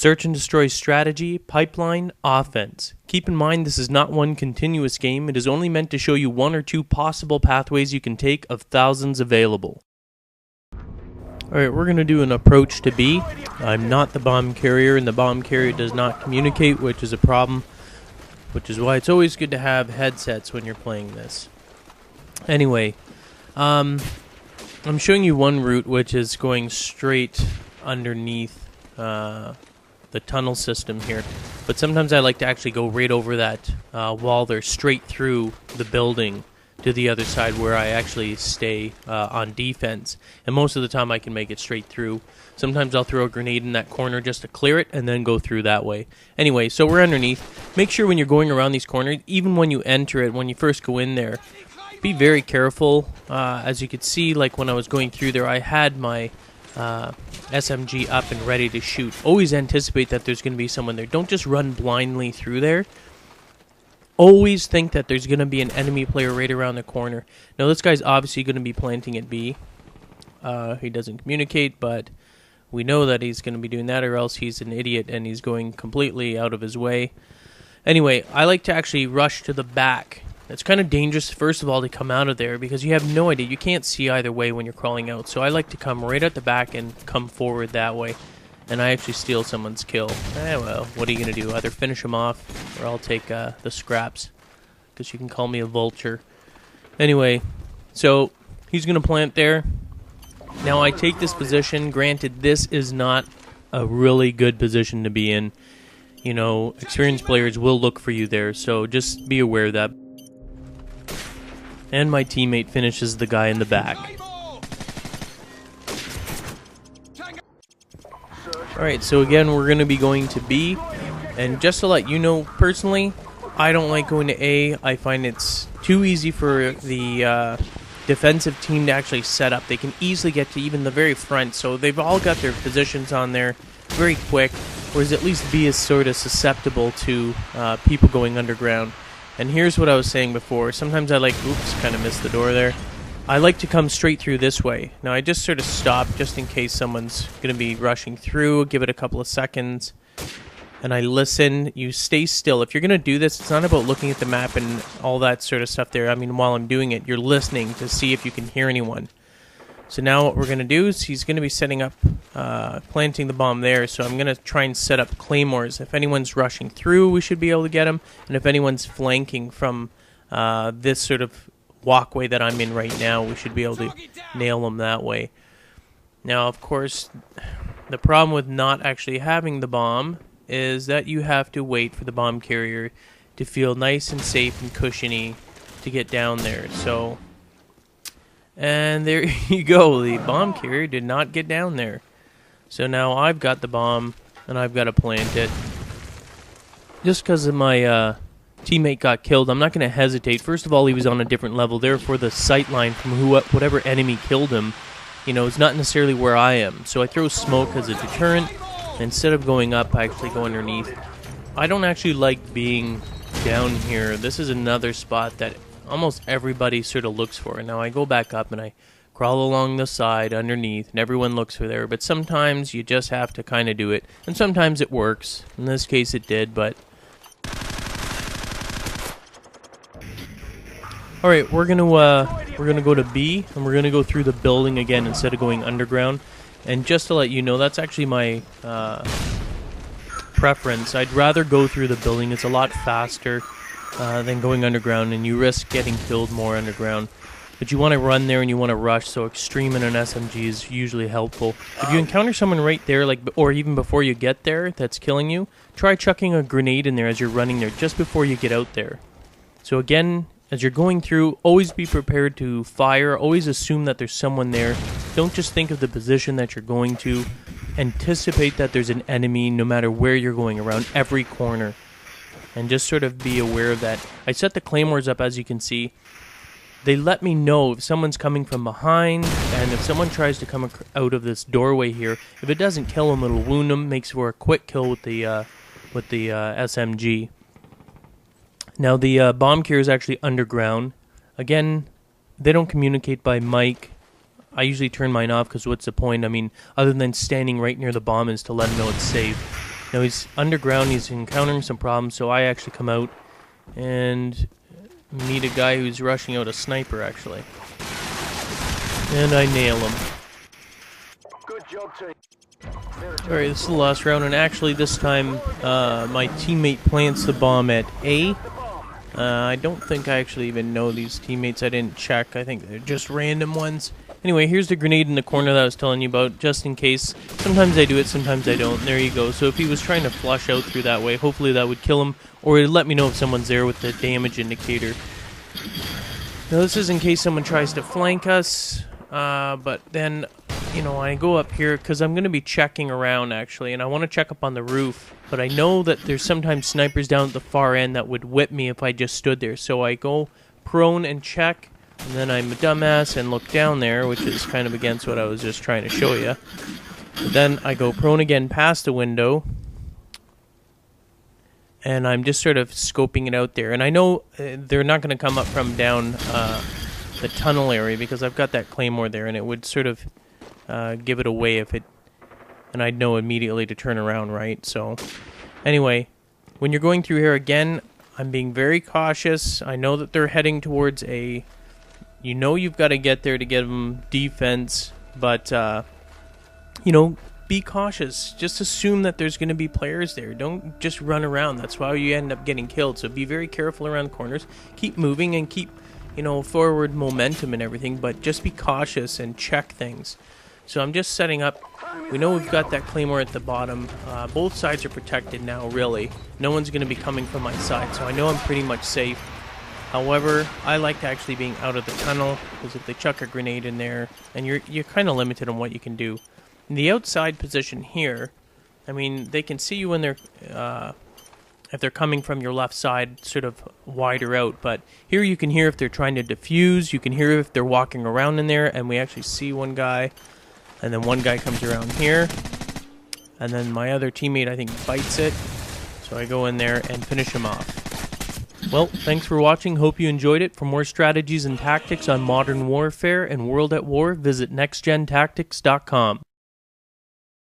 Search and destroy strategy, pipeline, offense. Keep in mind this is not one continuous game. It is only meant to show you one or two possible pathways you can take of thousands available. Alright, we're going to do an approach to B. I'm not the bomb carrier, and the bomb carrier does not communicate, which is a problem. Which is why it's always good to have headsets when you're playing this. Anyway, I'm showing you one route, which is going straight underneath the tunnel system here, but sometimes I like to actually go right over that wall there, straight through the building to the other side where I actually stay on defense, and most of the time I can make it straight through. Sometimes I'll throw a grenade in that corner just to clear it and then go through that way. Anyway, so we're underneath. Make sure when you're going around these corners, even when you enter it, when you first go in there, be very careful. As you could see, like when I was going through there, I had my SMG up and ready to shoot. Always anticipate that there's going to be someone there. Don't just run blindly through there. Always think that there's going to be an enemy player right around the corner. Now this guy's obviously going to be planting at B. He doesn't communicate, but we know that he's going to be doing that, or else he's an idiot and he's going completely out of his way. Anyway, I like to actually rush to the back. It's kind of dangerous, first of all, to come out of there because you have no idea. You can't see either way when you're crawling out. So I like to come right at the back and come forward that way. And I actually steal someone's kill. Well, what are you going to do? Either finish him off or I'll take the scraps. Because you can call me a vulture. Anyway, so he's going to plant there. Now I take this position. Granted, this is not a really good position to be in. You know, experienced players will look for you there. So just be aware of that. And my teammate finishes the guy in the back. Alright, so again, we're going to be going to B. And just to let you know, personally, I don't like going to A. I find it's too easy for the defensive team to actually set up. They can easily get to even the very front, so they've all got their positions on there very quick. Whereas at least B is sort of susceptible to people going underground. And here's what I was saying before. Sometimes I like, oops, kind of missed the door there. I like to come straight through this way. Now I just sort of stop just in case someone's going to be rushing through. Give it a couple of seconds. And I listen. You stay still. If you're going to do this, it's not about looking at the map and all that sort of stuff there. I mean, while I'm doing it, you're listening to see if you can hear anyone. So now what we're going to do is he's going to be setting up, planting the bomb there. So I'm going to try and set up claymores. If anyone's rushing through, we should be able to get him. And if anyone's flanking from this sort of walkway that I'm in right now, we should be able to nail them that way. Now, of course, the problem with not actually having the bomb is that you have to wait for the bomb carrier to feel nice and safe and cushiony to get down there. So... and there you go, the bomb carrier did not get down there. So now I've got the bomb, and I've got to plant it. Just because of my teammate got killed, I'm not going to hesitate. First of all, he was on a different level, therefore the sight line from whatever enemy killed him, you know, is not necessarily where I am. So I throw smoke as a deterrent. Instead of going up, I actually go underneath. I don't actually like being down here. This is another spot that almost everybody sort of looks for. Now I go back up and I crawl along the side underneath and everyone looks for there, but sometimes you just have to kind of do it, and sometimes it works. In this case it did, but alright, we're gonna go to B, and we're gonna go through the building again instead of going underground. And just to let you know, that's actually my preference. I'd rather go through the building. It's a lot faster than going underground, and you risk getting killed more underground. But you want to run there and you want to rush, so extreme in an SMG is usually helpful. If you encounter someone right there, like, or even before you get there, that's killing you, try chucking a grenade in there as you're running there, just before you get out there. So again, as you're going through, always be prepared to fire. Always assume that there's someone there. Don't just think of the position that you're going to. Anticipate that there's an enemy no matter where you're going, around every corner. And just sort of be aware of that. I set the claymores up, as you can see. They let me know if someone's coming from behind, and if someone tries to come out of this doorway here, if it doesn't kill them, it'll wound them. Makes for a quick kill with the SMG. Now the bomb carrier is actually underground. Again, they don't communicate by mic. I usually turn mine off because what's the point? I mean, other than standing right near the bomb is to let them know it's safe. Now he's underground, he's encountering some problems, so I actually come out and meet a guy who's rushing out a sniper, actually. And I nail him. Good job, team. Alright, this is the last round, and actually this time my teammate plants the bomb at A. I don't think I actually even know these teammates. I didn't check. I think they're just random ones. Anyway, here's the grenade in the corner that I was telling you about, just in case. Sometimes I do it, sometimes I don't. There you go. So if he was trying to flush out through that way, hopefully that would kill him, or it'd let me know if someone's there with the damage indicator. Now this is in case someone tries to flank us, but then, you know, I go up here because I'm going to be checking around, actually, and I want to check up on the roof, but I know that there's sometimes snipers down at the far end that would whip me if I just stood there, so I go prone and check. And then I'm a dumbass and look down there, which is kind of against what I was just trying to show you. But then I go prone again past the window, and I'm just sort of scoping it out there. And I know they're not going to come up from down the tunnel area because I've got that claymore there, and it would sort of give it away if it... And I'd know immediately to turn around, right? So, anyway, when you're going through here again, I'm being very cautious. I know that they're heading towards a... You know you've got to get there to give them defense, but, you know, be cautious. Just assume that there's going to be players there. Don't just run around. That's why you end up getting killed. So be very careful around corners. Keep moving and keep, you know, forward momentum and everything, but just be cautious and check things. So I'm just setting up. We know we've got that claymore at the bottom. Both sides are protected now, really. No one's going to be coming from my side, so I know I'm pretty much safe. However, I like actually being out of the tunnel, because if they chuck a grenade in there, and you're kind of limited on what you can do. In the outside position here, I mean, they can see you when they're, if they're coming from your left side, sort of wider out, but here you can hear if they're trying to defuse, you can hear if they're walking around in there, and we actually see one guy, and then one guy comes around here, and then my other teammate, I think, bites it, so I go in there and finish him off. Well, thanks for watching. Hope you enjoyed it. For more strategies and tactics on Modern Warfare and World at War, visit nextgentactics.com.